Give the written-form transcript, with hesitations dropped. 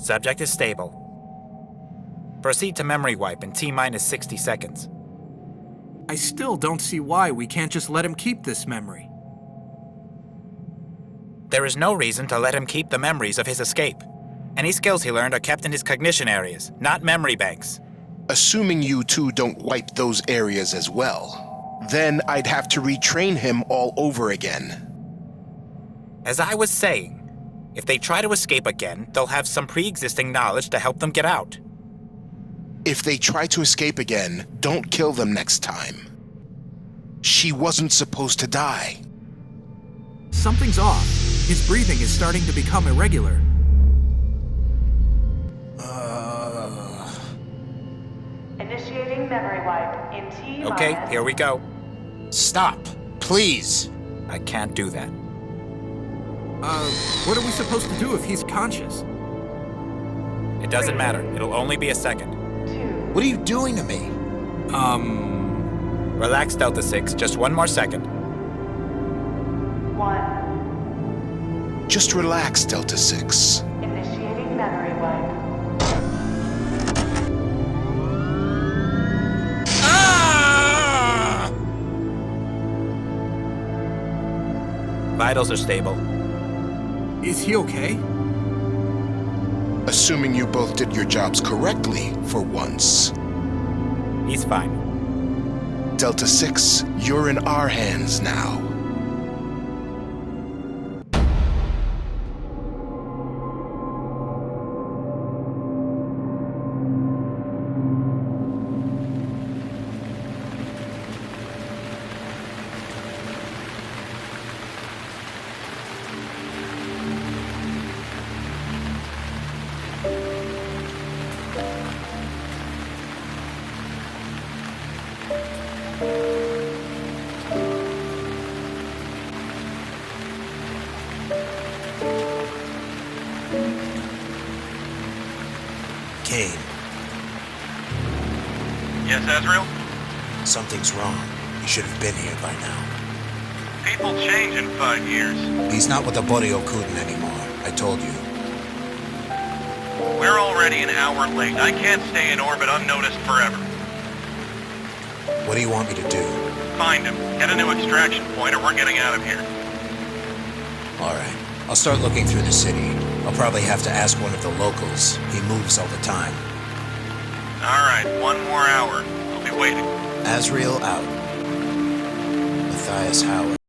Subject is stable. Proceed to memory wipe in T-minus 60 seconds. I still don't see why we can't just let him keep this memory. There is no reason to let him keep the memories of his escape. Any skills he learned are kept in his cognition areas, not memory banks. Assuming you two don't wipe those areas as well, then I'd have to retrain him all over again. As I was saying, if they try to escape again, they'll have some pre-existing knowledge to help them get out. If they try to escape again, don't kill them next time. She wasn't supposed to die. Something's off. His breathing is starting to become irregular. Initiating memory wipe in T-minus... Okay, here we go. Stop, please. I can't do that. What are we supposed to do if he's conscious? It doesn't matter. It'll only be a second. 2, What are you doing to me? Relax, Delta 6. Just one more second. 1. Just relax, Delta 6. Initiating memory wipe. Vitals are stable. Is he okay? Assuming you both did your jobs correctly for once. He's fine. Delta 6, you're in our hands now. Kane, Yes, Azrael? something's wrong. He should have been here by now. People change in 5 years. He's not with the Borio Kuden anymore. I told you. We're already an hour late. I can't stay in orbit unnoticed forever. What do you want me to do? Find him. Get a new extraction point or we're getting out of here. All right. I'll start looking through the city. I'll probably have to ask one of the locals. He moves all the time. All right, 1 more hour. I'll be waiting. Azrael out. Matthias Howard.